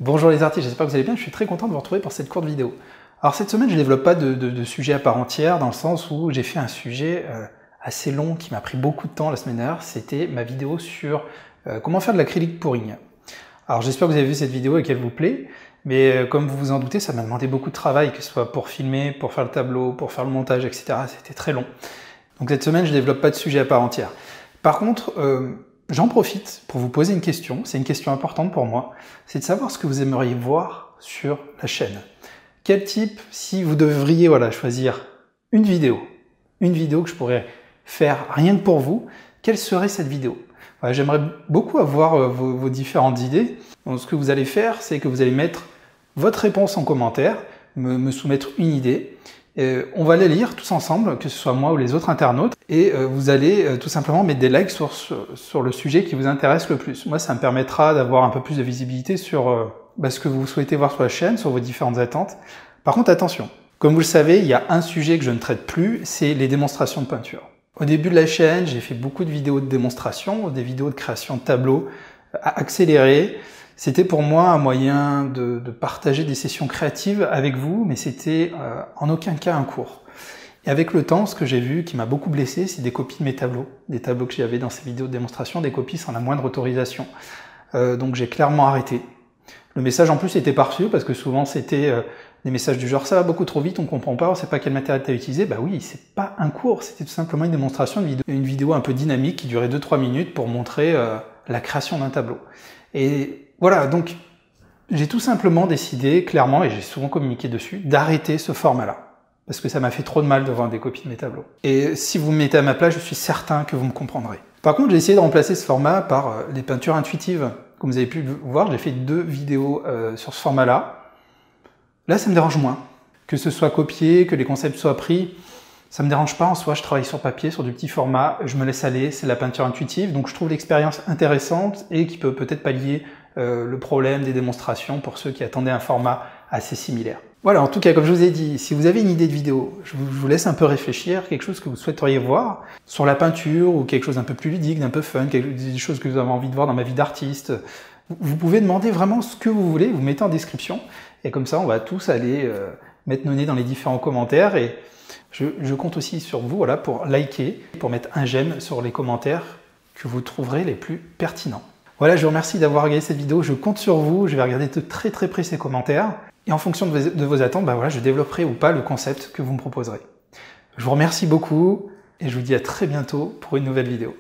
Bonjour les artistes, j'espère que vous allez bien, je suis très content de vous retrouver pour cette courte vidéo. Alors cette semaine je ne développe pas de sujet à part entière, dans le sens où j'ai fait un sujet assez long qui m'a pris beaucoup de temps la semaine dernière, c'était ma vidéo sur comment faire de l'acrylique pouring. Alors j'espère que vous avez vu cette vidéo et qu'elle vous plaît, mais comme vous vous en doutez, ça m'a demandé beaucoup de travail, que ce soit pour filmer, pour faire le tableau, pour faire le montage, etc. C'était très long. Donc cette semaine je ne développe pas de sujet à part entière. Par contre, j'en profite pour vous poser une question, c'est une question importante pour moi, c'est de savoir ce que vous aimeriez voir sur la chaîne. Quel type, si vous devriez choisir une vidéo que je pourrais faire rien que pour vous, quelle serait cette vidéo? J'aimerais beaucoup avoir vos différentes idées. Donc, ce que vous allez faire, c'est que vous allez mettre votre réponse en commentaire, me soumettre une idée. On va les lire tous ensemble, que ce soit moi ou les autres internautes, et vous allez tout simplement mettre des likes sur le sujet qui vous intéresse le plus. Moi, ça me permettra d'avoir un peu plus de visibilité sur ce que vous souhaitez voir sur la chaîne, sur vos différentes attentes. Par contre, attention, comme vous le savez, il y a un sujet que je ne traite plus, c'est les démonstrations de peinture. Au début de la chaîne, j'ai fait beaucoup de vidéos de démonstration, des vidéos de création de tableaux accélérées. C'était pour moi un moyen de partager des sessions créatives avec vous, mais c'était en aucun cas un cours. Et avec le temps, ce que j'ai vu qui m'a beaucoup blessé, c'est des copies de mes tableaux. Des tableaux que j'avais dans ces vidéos de démonstration, des copies sans la moindre autorisation. Donc j'ai clairement arrêté. Le message en plus était parfait parce que souvent c'était des messages du genre « ça va beaucoup trop vite, on comprend pas, on sait pas quel matériel tu as utilisé ». Bah oui, c'est pas un cours, c'était tout simplement une démonstration, une vidéo un peu dynamique qui durait 2-3 minutes pour montrer la création d'un tableau. Et voilà, donc j'ai tout simplement décidé, clairement, et j'ai souvent communiqué dessus, d'arrêter ce format-là. Parce que ça m'a fait trop de mal de voir des copies de mes tableaux. Et si vous me mettez à ma place, je suis certain que vous me comprendrez. Par contre, j'ai essayé de remplacer ce format par les peintures intuitives. Comme vous avez pu le voir, j'ai fait 2 vidéos sur ce format-là. Là, ça me dérange moins. Que ce soit copié, que les concepts soient pris, ça me dérange pas en soi, je travaille sur papier, sur du petit format, je me laisse aller, c'est la peinture intuitive, donc je trouve l'expérience intéressante et qui peut peut-être pallier le problème des démonstrations pour ceux qui attendaient un format assez similaire. Voilà, en tout cas, comme je vous ai dit, si vous avez une idée de vidéo, je vous laisse un peu réfléchir, quelque chose que vous souhaiteriez voir sur la peinture ou quelque chose d'un peu plus ludique, d'un peu fun, des choses que vous avez envie de voir dans ma vie d'artiste. Vous pouvez demander vraiment ce que vous voulez, vous mettez en description, et comme ça, on va tous aller mettre nos nez dans les différents commentaires, et je compte aussi sur vous pour liker, pour mettre un j'aime sur les commentaires que vous trouverez les plus pertinents. Voilà, je vous remercie d'avoir regardé cette vidéo, je compte sur vous, je vais regarder de très très près ces commentaires, et en fonction de vos attentes, je développerai ou pas le concept que vous me proposerez. Je vous remercie beaucoup, et je vous dis à très bientôt pour une nouvelle vidéo.